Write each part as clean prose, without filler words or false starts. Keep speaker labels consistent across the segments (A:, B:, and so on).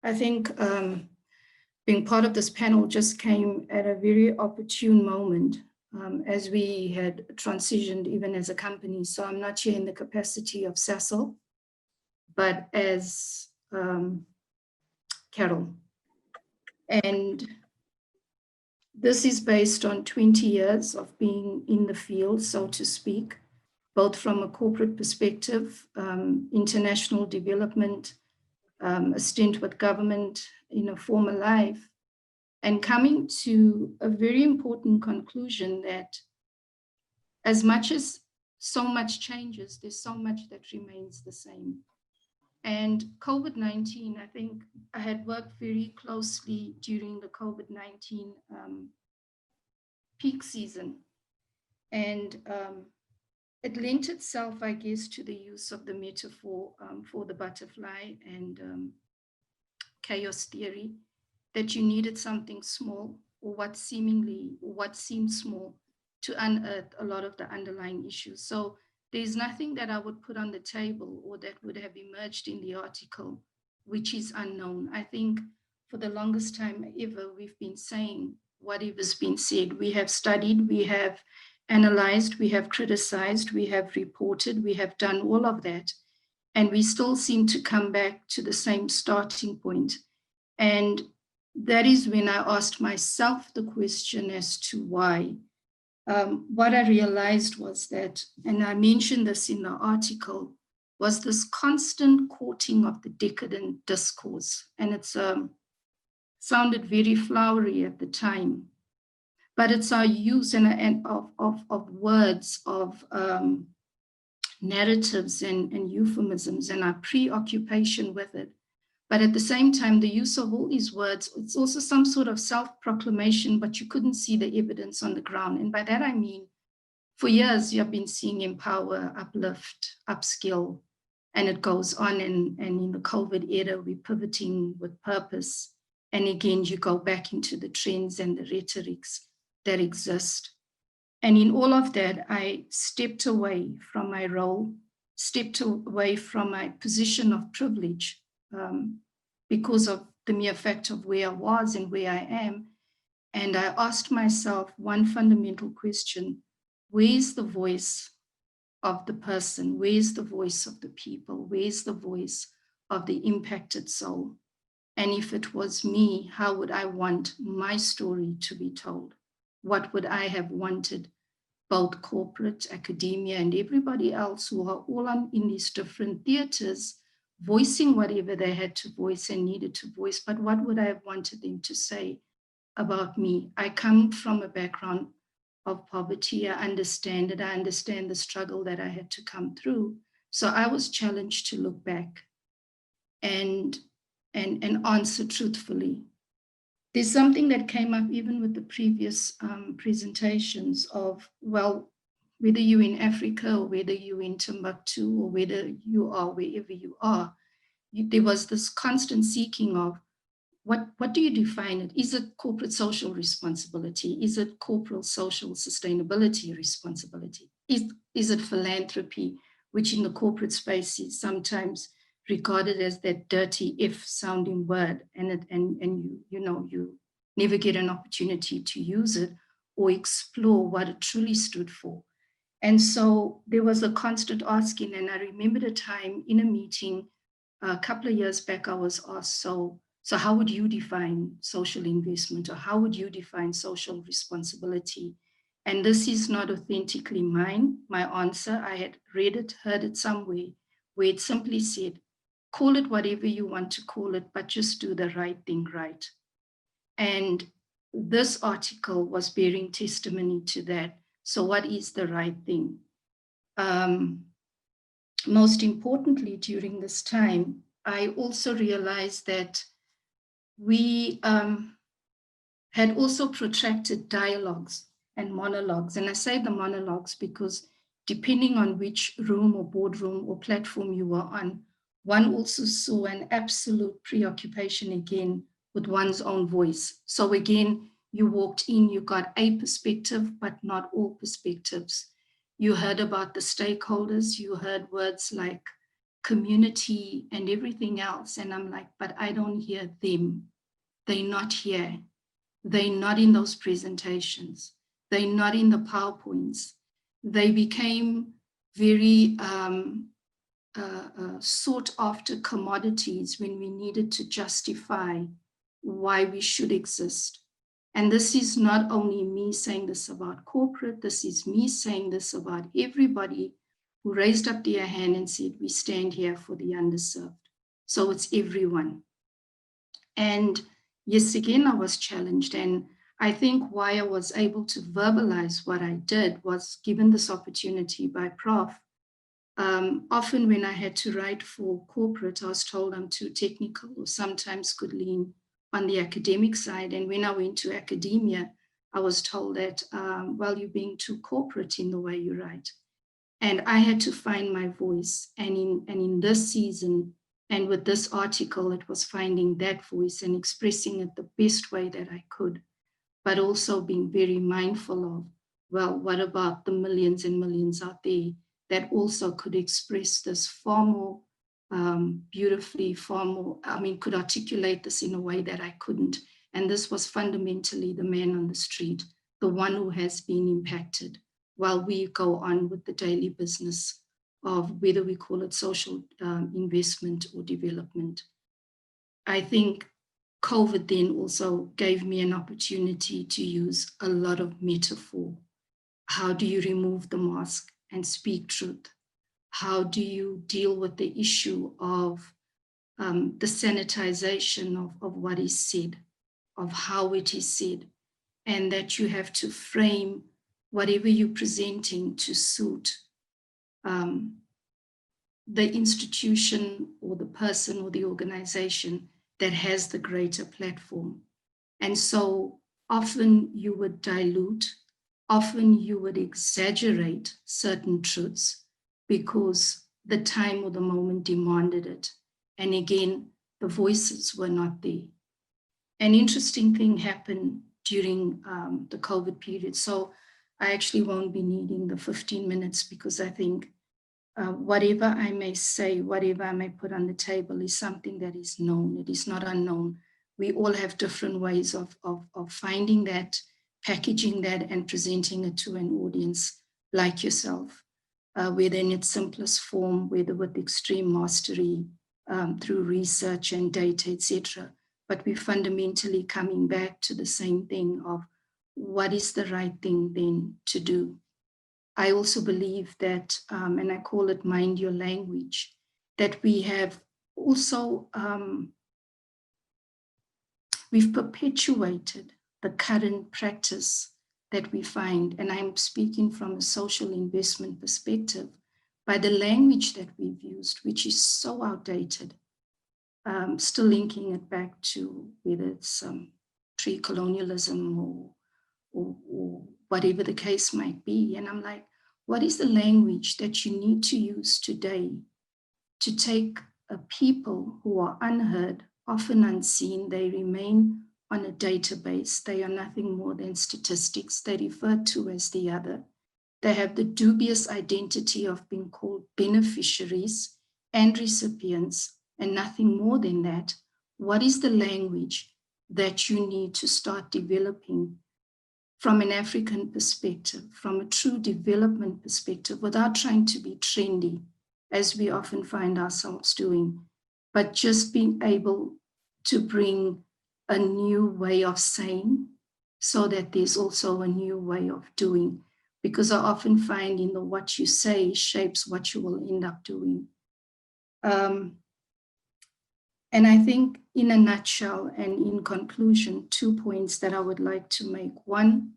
A: I think being part of this panel just came at a very opportune moment as we had transitioned even as a company. So I'm not here in the capacity of Cecil, but as Carol. And this is based on 20 years of being in the field, so to speak, both from a corporate perspective, international development, a stint with government in a former life, and coming to a very important conclusion that as much as so much changes, there's so much that remains the same. And COVID-19, I think I had worked very closely during the COVID-19 peak season. And it lent itself, I guess, to the use of the metaphor for the butterfly and chaos theory, that you needed something small or what seemed small to unearth a lot of the underlying issues. So there's nothing that I would put on the table or that would have emerged in the article, which is unknown. I think for the longest time ever, we've been saying whatever's been said. We have studied, we have analyzed, we have criticized, we have reported, we have done all of that. And we still seem to come back to the same starting point. And that is when I asked myself the question as to why. What I realized was that, and I mentioned this in the article, was this constant courting of the decadent discourse. And it sounded very flowery at the time, but it's our use of words, of narratives and euphemisms and our preoccupation with it. But at the same time, the use of all these words, it's also some sort of self-proclamation, but you couldn't see the evidence on the ground. And by that, I mean, for years, you have been seeing empower, uplift, upskill, and it goes on. And in the COVID era, we're pivoting with purpose. And again, you go back into the trends and the rhetorics that exist. And in all of that, I stepped away from my role, stepped away from my position of privilege, because of the mere fact of where I was and where I am. And I asked myself one fundamental question: where's the voice of the person? Where's the voice of the people? Where's the voice of the impacted soul? And if it was me, how would I want my story to be told? What would I have wanted both corporate, academia, and everybody else who are all in these different theaters voicing whatever they had to voice and needed to voice, but what would I have wanted them to say about me? I come from a background of poverty. I understand it. I understand the struggle that I had to come through. So I was challenged to look back and answer truthfully. There's something that came up even with the previous presentations of, well, whether you're in Africa or whether you're in Timbuktu or whether you are wherever you are, there was this constant seeking of what do you define it? Is it corporate social responsibility? Is it corporate social sustainability responsibility? Is it philanthropy, which in the corporate space is sometimes regarded as that dirty if sounding word, and you never get an opportunity to use it or explore what it truly stood for. And so there was a constant asking, and I remembered a time in a meeting a couple of years back, I was asked, so how would you define social investment, or how would you define social responsibility? And this is not authentically mine, my answer. I had read it, heard it somewhere, where it simply said, call it whatever you want to call it, but just do the right thing right. And this article was bearing testimony to that. So what is the right thing? Most importantly, during this time, I also realized that we had also protracted dialogues and monologues. And I say the monologues because depending on which room or boardroom or platform you were on, one also saw an absolute preoccupation again with one's own voice. So again, you walked in, you got a perspective, but not all perspectives. You heard about the stakeholders, you heard words like community, and everything else. And I'm like, but I don't hear them. They're not here. They're not in those presentations. They're not in the PowerPoints. They became very sought after commodities when we needed to justify why we should exist. And this is not only me saying this about corporate, this is me saying this about everybody who raised up their hand and said, we stand here for the underserved. So it's everyone. And yes, again, I was challenged. And I think why I was able to verbalize what I did was given this opportunity by Prof. Often when I had to write for corporate, I was told I'm too technical or sometimes could lean on the academic side. And when I went to academia, I was told that, well, you're being too corporate in the way you write. And I had to find my voice. And in this season, and with this article, it was finding that voice and expressing it the best way that I could, but also being very mindful of, well, what about the millions and millions out there that also could express this far more beautifully, far more, could articulate this in a way that I couldn't. And this was fundamentally the man on the street, the one who has been impacted, while we go on with the daily business of whether we call it social investment or development. I think COVID then also gave me an opportunity to use a lot of metaphor. How do you remove the mask and speak truth? How do you deal with the issue of the sanitization of what is said, of how it is said, and that you have to frame whatever you're presenting to suit the institution or the person or the organization that has the greater platform. And so often you would dilute, often you would exaggerate certain truths because the time or the moment demanded it. And again, the voices were not there. An interesting thing happened during the COVID period. So I actually won't be needing the 15 minutes because I think whatever I may say, whatever I may put on the table is something that is known. It is not unknown. We all have different ways of finding that, packaging that, and presenting it to an audience like yourself, whether in its simplest form, whether with extreme mastery, through research and data, etc. But we're fundamentally coming back to the same thing of what is the right thing then to do. I also believe that, and I call it mind your language, that we have also, we've perpetuated the current practice that we find, and I'm speaking from a social investment perspective, by the language that we've used, which is so outdated, still linking it back to whether it's pre-colonialism or whatever the case might be. And I'm like, what is the language that you need to use today to take a people who are unheard, often unseen? They remain on a database. They are nothing more than statistics. They're referred to as the other. They have the dubious identity of being called beneficiaries and recipients, and nothing more than that. What is the language that you need to start developing from an African perspective, from a true development perspective, without trying to be trendy, as we often find ourselves doing, but just being able to bring a new way of saying so that there's also a new way of doing? Because I often find in the what you say shapes what you will end up doing. And I think in a nutshell and in conclusion, 2 points that I would like to make. One,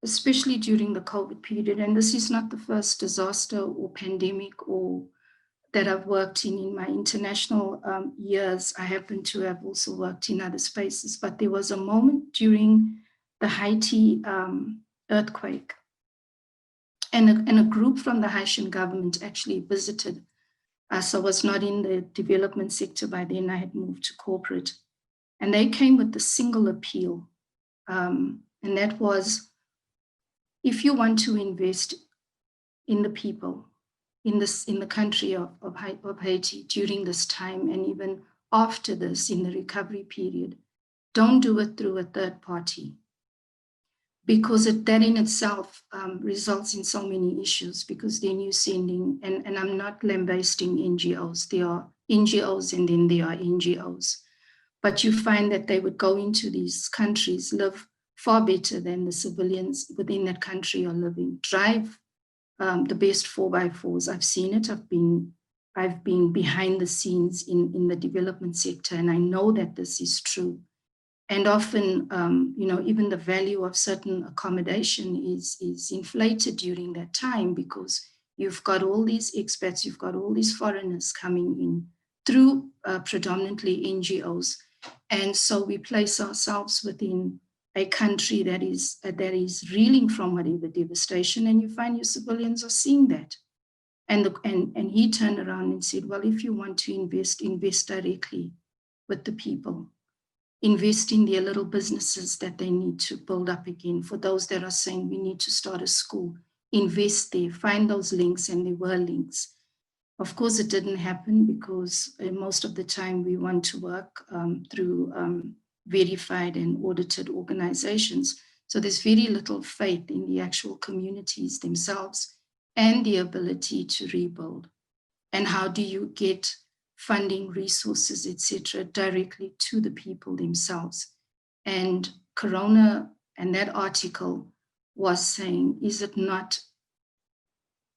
A: especially during the COVID period, and this is not the first disaster or pandemic or that I've worked in my international years. I happen to have also worked in other spaces, but there was a moment during the Haiti earthquake, and a group from the Haitian government actually visited us. I was not in the development sector by then. I had moved to corporate, and they came with a single appeal, and that was, if you want to invest in the people, in the country of Haiti during this time, and even after this in the recovery period, don't do it through a third party, because that in itself results in so many issues, because then you're sending, and I'm not lambasting NGOs, there are NGOs and then there are NGOs, but you find that they would go into these countries, live far better than the civilians within that country are living, drive the best 4x4s. I've seen it. I've been behind the scenes in the development sector, and I know that this is true. And often, even the value of certain accommodation is inflated during that time, because you've got all these expats, you've got all these foreigners coming in through predominantly NGOs. And so we place ourselves within a country that is reeling from whatever devastation, and you find your civilians are seeing that. And he turned around and said, well, if you want to invest directly with the people. Invest in their little businesses that they need to build up again. For those that are saying we need to start a school, invest there, find those links, and there were links. Of course, it didn't happen, because most of the time we want to work through verified and audited organizations. So there's very little faith in the actual communities themselves and the ability to rebuild. And how do you get funding, resources, etc., directly to the people themselves? And Corona and that article was saying, is it not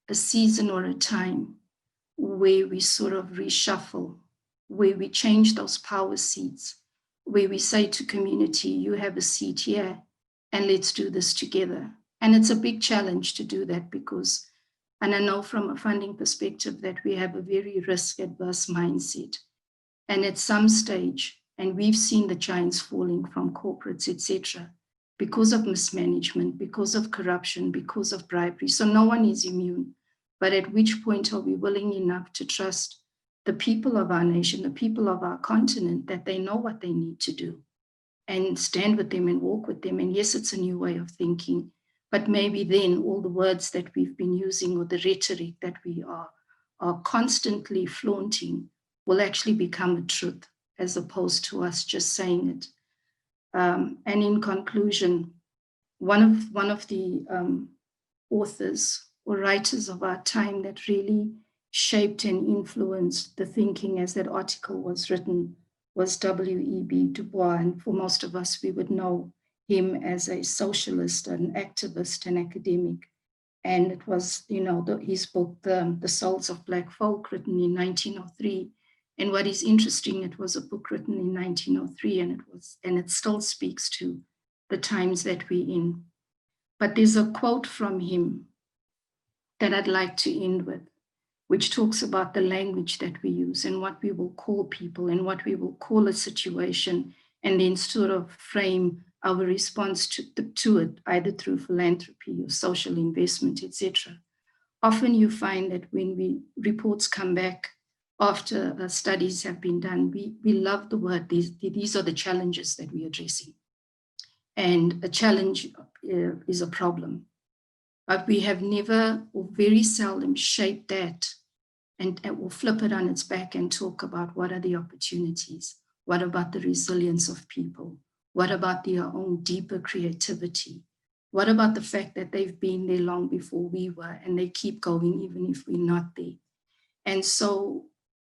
A: a season or a time where we sort of reshuffle, where we change those power seats, where we say to community, you have a seat here and let's do this together? And it's a big challenge to do that, because, and I know from a funding perspective, that we have a very risk-adverse mindset. And at some stage, and we've seen the giants falling from corporates, etc., because of mismanagement, because of corruption, because of bribery. So no one is immune. But at which point are we willing enough to trust the people of our nation, the people of our continent, that they know what they need to do, and stand with them and walk with them? And yes, it's a new way of thinking, but maybe then all the words that we've been using, or the rhetoric that we are constantly flaunting, will actually become a truth, as opposed to us just saying it. And in conclusion, one of the authors or writers of our time that really shaped and influenced the thinking as that article was written was W.E.B. Du Bois. And for most of us, we would know him as a socialist, an activist, an academic. And it was, his book, The Souls of Black Folk, written in 1903. And what is interesting, it was a book written in 1903, and it still speaks to the times that we're in. But there's a quote from him that I'd like to end with, which talks about the language that we use and what we will call people and what we will call a situation, and then sort of frame our response to it, either through philanthropy or social investment, etc. Often you find that when reports come back after studies have been done, we love the word, these are the challenges that we're addressing. And a challenge is a problem. But we have never, or very seldom, shaped that and will flip it on its back and talk about what are the opportunities, what about the resilience of people, what about their own deeper creativity, what about the fact that they've been there long before we were and they keep going even if we're not there. And so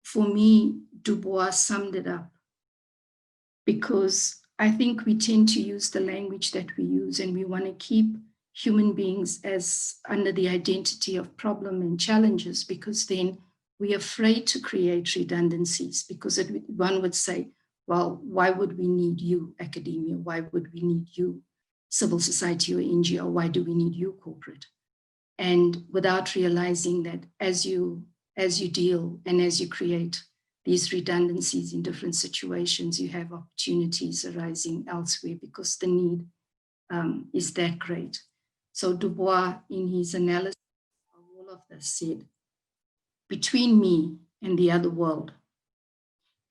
A: for me, Du Bois summed it up, because I think we tend to use the language that we use, and we want to keep human beings as under the identity of problem and challenges, because then we're afraid to create redundancies, because one would say, well, why would we need you, academia? Why would we need you, civil society or NGO? Why do we need you, corporate? And without realizing that as you deal and as you create these redundancies in different situations, you have opportunities arising elsewhere, because the need is that great. So Du Bois, in his analysis of all of this, said, between me and the other world,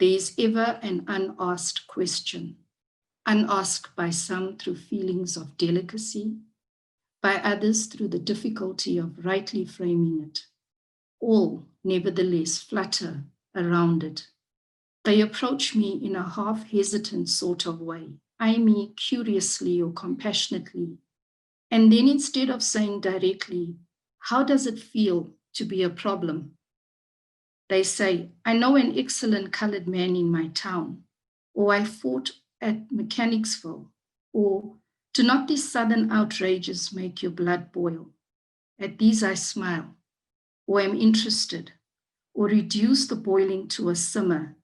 A: there is ever an unasked question, unasked by some through feelings of delicacy, by others through the difficulty of rightly framing it, all nevertheless flutter around it. They approach me in a half-hesitant sort of way, eye me curiously or compassionately, and then instead of saying directly, "How does it feel to be a problem?" they say, "I know an excellent colored man in my town," or "I fought at Mechanicsville," or "Do not these southern outrages make your blood boil?" At these I smile, or am interested, or reduce the boiling to a simmer,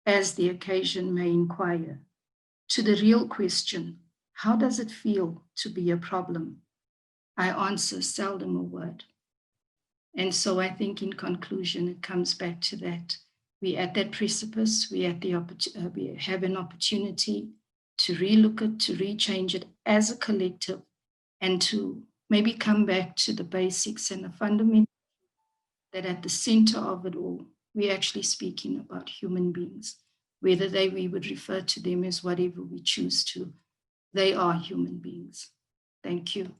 A: as the occasion may inquire. To the real question, how does it feel to be a problem? I answer seldom a word. And so I think in conclusion, it comes back to that. We're at that precipice, we have an opportunity to relook it, to rechange it as a collective, and to maybe come back to the basics and the fundamental, that at the center of it all, we're actually speaking about human beings, whether we would refer to them as whatever we choose to. They are human beings. Thank you.